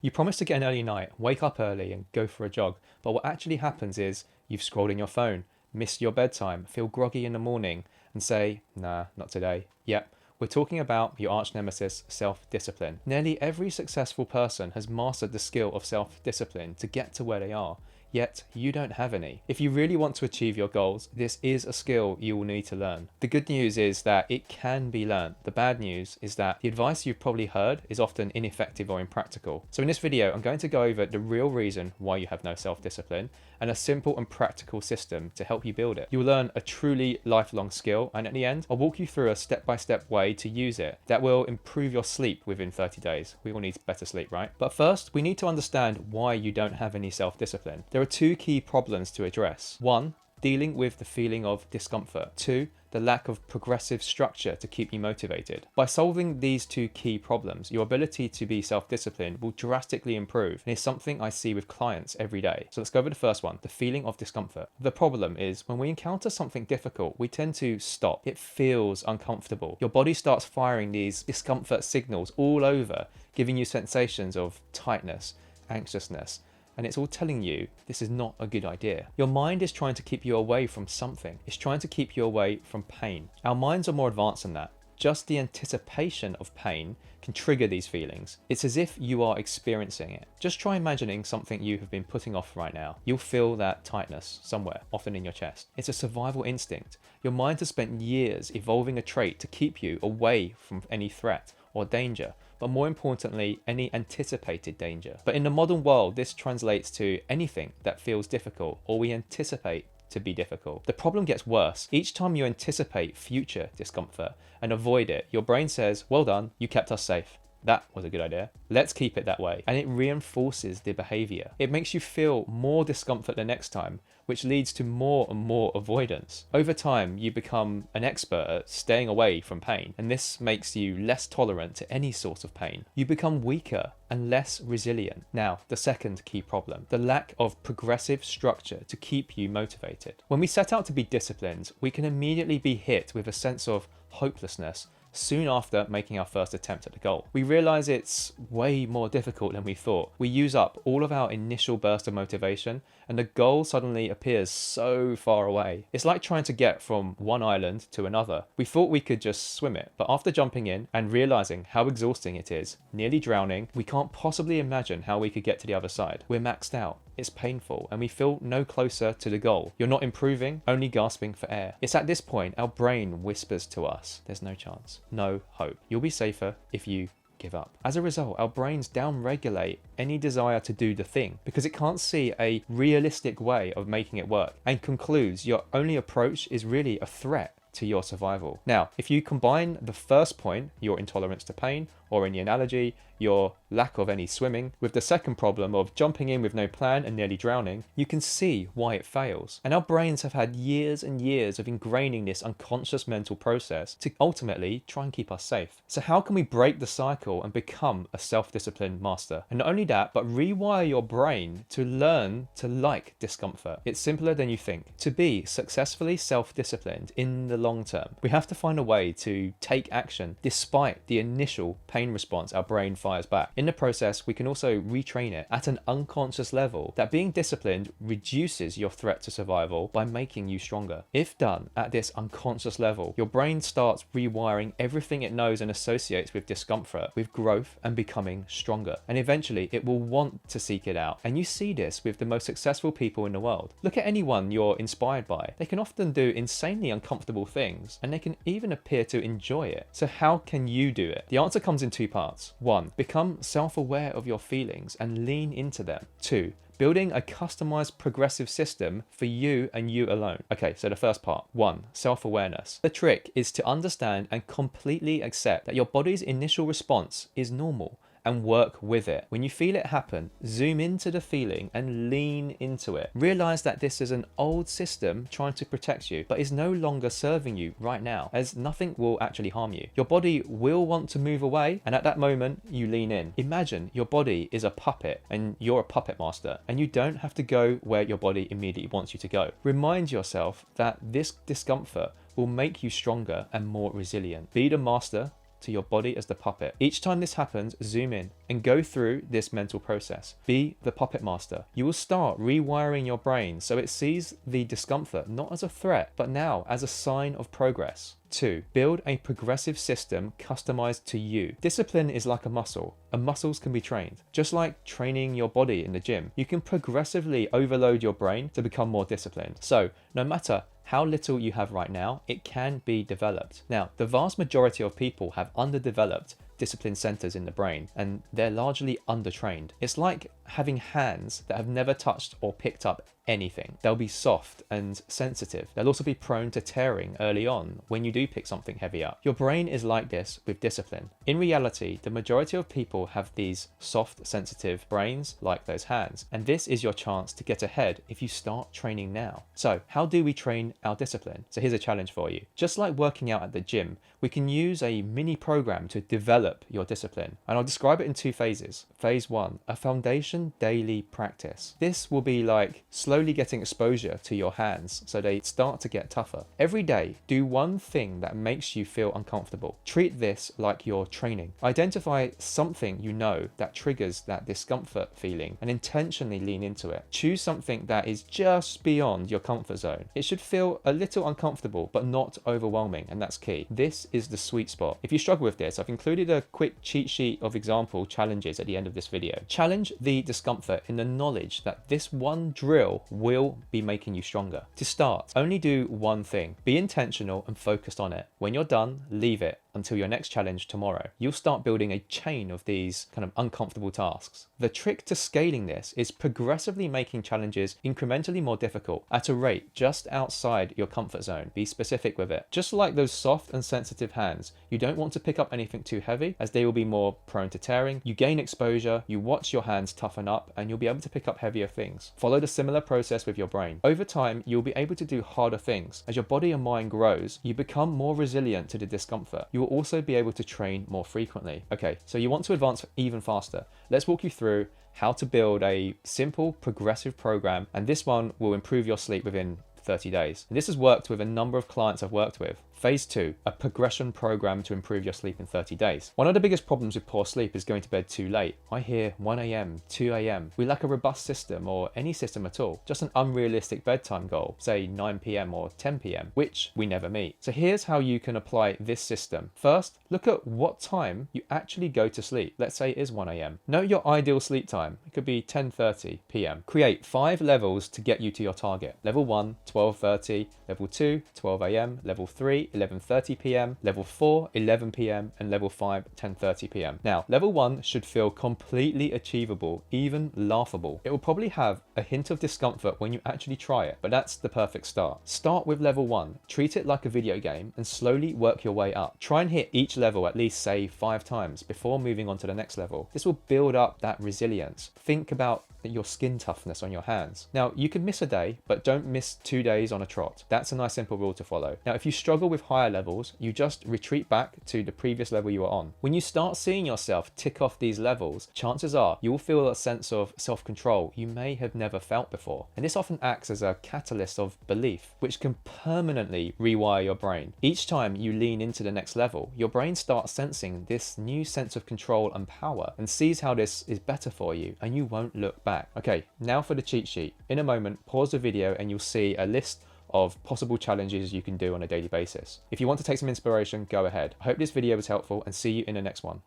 You promise to get an early night, wake up early and go for a jog, but what actually happens is you've scrolled in your phone, missed your bedtime, feel groggy in the morning, and say, nah, not today. Yep, we're talking about your arch nemesis, self-discipline. Nearly every successful person has mastered the skill of self-discipline to get to where they are. Yet, you don't have any. If you really want to achieve your goals, this is a skill you will need to learn. The good news is that it can be learned. The bad news is that the advice you've probably heard is often ineffective or impractical. So in this video, I'm going to go over the real reason why you have no self-discipline and a simple and practical system to help you build it. You'll learn a truly lifelong skill, and at the end, I'll walk you through a step-by-step way to use it that will improve your sleep within 30 days. We all need better sleep, right? But first, we need to understand why you don't have any self-discipline. There are two key problems to address. One, dealing with the feeling of discomfort. Two, the lack of progressive structure to keep you motivated. By solving these two key problems, your ability to be self-disciplined will drastically improve, and is something I see with clients every day. So let's go over the first one, the feeling of discomfort. The problem is when we encounter something difficult, we tend to stop. It feels uncomfortable. Your body starts firing these discomfort signals all over, giving you sensations of tightness, anxiousness, and it's all telling you this is not a good idea. Your mind is trying to keep you away from something. It's trying to keep you away from pain. Our minds are more advanced than that. Just the anticipation of pain can trigger these feelings. It's as if you are experiencing it. Just try imagining something you have been putting off right now. You'll feel that tightness somewhere, often in your chest. It's a survival instinct. Your mind has spent years evolving a trait to keep you away from any threat or danger, but more importantly, any anticipated danger. But in the modern world, this translates to anything that feels difficult or we anticipate to be difficult. The problem gets worse. Each time you anticipate future discomfort and avoid it, your brain says, well done, you kept us safe. That was a good idea. Let's keep it that way. And it reinforces the behavior. It makes you feel more discomfort the next time, which leads to more and more avoidance. Over time, you become an expert at staying away from pain, and this makes you less tolerant to any sort of pain. You become weaker and less resilient. Now, the second key problem, the lack of progressive structure to keep you motivated. When we set out to be disciplined, we can immediately be hit with a sense of hopelessness soon after making our first attempt at the goal. We realize it's way more difficult than we thought. We use up all of our initial burst of motivation and the goal suddenly appears so far away. It's like trying to get from one island to another. We thought we could just swim it, but after jumping in and realizing how exhausting it is, nearly drowning, we can't possibly imagine how we could get to the other side. We're maxed out. It's painful and we feel no closer to the goal. You're not improving, only gasping for air. It's at this point our brain whispers to us, there's no chance, no hope. You'll be safer if you give up. As a result, our brains downregulate any desire to do the thing because it can't see a realistic way of making it work and concludes your only approach is really a threat to your survival. Now, if you combine the first point, your intolerance to pain, or in the analogy, your lack of any swimming, with the second problem of jumping in with no plan and nearly drowning, you can see why it fails. And our brains have had years and years of ingraining this unconscious mental process to ultimately try and keep us safe. So how can we break the cycle and become a self-disciplined master? And not only that, but rewire your brain to learn to like discomfort. It's simpler than you think. To be successfully self-disciplined in the long term, we have to find a way to take action despite the initial pain response our brain fires back. In the process, we can also retrain it at an unconscious level that being disciplined reduces your threat to survival by making you stronger. If done at this unconscious level, your brain starts rewiring everything it knows and associates with discomfort, with growth and becoming stronger. And eventually it will want to seek it out. And you see this with the most successful people in the world. Look at anyone you're inspired by. They can often do insanely uncomfortable things and they can even appear to enjoy it. So how can you do it? The answer comes in two parts. One, become self-aware of your feelings and lean into them. Two, building a customized progressive system for you and you alone. Okay, so the first part. One, self-awareness. The trick is to understand and completely accept that your body's initial response is normal and work with it. When you feel it happen, zoom into the feeling and lean into it. Realize that this is an old system trying to protect you, but is no longer serving you right now, as nothing will actually harm you. Your body will want to move away, and at that moment, you lean in. Imagine your body is a puppet and you're a puppet master, and you don't have to go where your body immediately wants you to go. Remind yourself that this discomfort will make you stronger and more resilient. Be the master to your body as the puppet. Each time this happens, zoom in and go through this mental process. Be the puppet master. You will start rewiring your brain so it sees the discomfort not as a threat, but now as a sign of progress. 2. Build a progressive system customized to you. Discipline is like a muscle, and muscles can be trained. Just like training your body in the gym, you can progressively overload your brain to become more disciplined. So, no matter how little you have right now, it can be developed. Now, the vast majority of people have underdeveloped discipline centers in the brain, and they're largely undertrained. It's like having hands that have never touched or picked up anything. They'll be soft and sensitive. They'll also be prone to tearing early on when you do pick something heavy up. Your brain is like this with discipline. In reality, the majority of people have these soft, sensitive brains like those hands, and this is your chance to get ahead if you start training now. So, how do we train our discipline? So here's a challenge for you. Just like working out at the gym, we can use a mini program to develop your discipline, and I'll describe it in 2 phases. Phase 1, a foundation daily practice. This will be like slowly getting exposure to your hands so they start to get tougher. Every day, do one thing that makes you feel uncomfortable. Treat this like you're training. Identify something you know that triggers that discomfort feeling and intentionally lean into it. Choose something that is just beyond your comfort zone. It should feel a little uncomfortable but not overwhelming, and that's key. This is the sweet spot. If you struggle with this, I've included a quick cheat sheet of example challenges at the end of this video. Challenge the discomfort in the knowledge that this one drill will be making you stronger. To start, only do one thing. Be intentional and focused on it. When you're done, leave it until your next challenge tomorrow. You'll start building a chain of these kind of uncomfortable tasks. The trick to scaling this is progressively making challenges incrementally more difficult at a rate just outside your comfort zone. Be specific with it. Just like those soft and sensitive hands, you don't want to pick up anything too heavy as they will be more prone to tearing. You gain exposure, you watch your hands toughen up, and you'll be able to pick up heavier things. Follow the similar process with your brain. Over time, you'll be able to do harder things. As your body and mind grows, you become more resilient to the discomfort. You will also be able to train more frequently. Okay, so you want to advance even faster. Let's walk you through how to build a simple progressive program, and this one will improve your sleep within 30 days. And this has worked with a number of clients I've worked with. Phase 2, a progression program to improve your sleep in 30 days. One of the biggest problems with poor sleep is going to bed too late. I hear 1 a.m, 2 a.m. We lack a robust system or any system at all. Just an unrealistic bedtime goal, say 9 p.m. or 10 p.m, which we never meet. So here's how you can apply this system. First, look at what time you actually go to sleep. Let's say it is 1 a.m. Note your ideal sleep time. It could be 10:30 p.m. Create 5 levels to get you to your target. Level 1, 12:30, level 2, 12 a.m, level 3, 11:30 p.m, level 4, 11 p.m, and level 5, 10:30 p.m. Now, level 1 should feel completely achievable, even laughable. It will probably have a hint of discomfort when you actually try it, but that's the perfect start. Start with level 1, treat it like a video game, and slowly work your way up. Try and hit each level at least, say, 5 times before moving on to the next level. This will build up that resilience. Think about your skin toughness on your hands. Now, you can miss a day, but don't miss 2 days on a trot. That's a nice simple rule to follow. Now, if you struggle with higher levels, you just retreat back to the previous level you were on. When you start seeing yourself tick off these levels, chances are you will feel a sense of self-control you may have never felt before. And this often acts as a catalyst of belief, which can permanently rewire your brain. Each time you lean into the next level, your brain starts sensing this new sense of control and power and sees how this is better for you, and you won't look back. Okay, now for the cheat sheet. In a moment, pause the video and you'll see a list of possible challenges you can do on a daily basis. If you want to take some inspiration, go ahead. I hope this video was helpful and see you in the next one.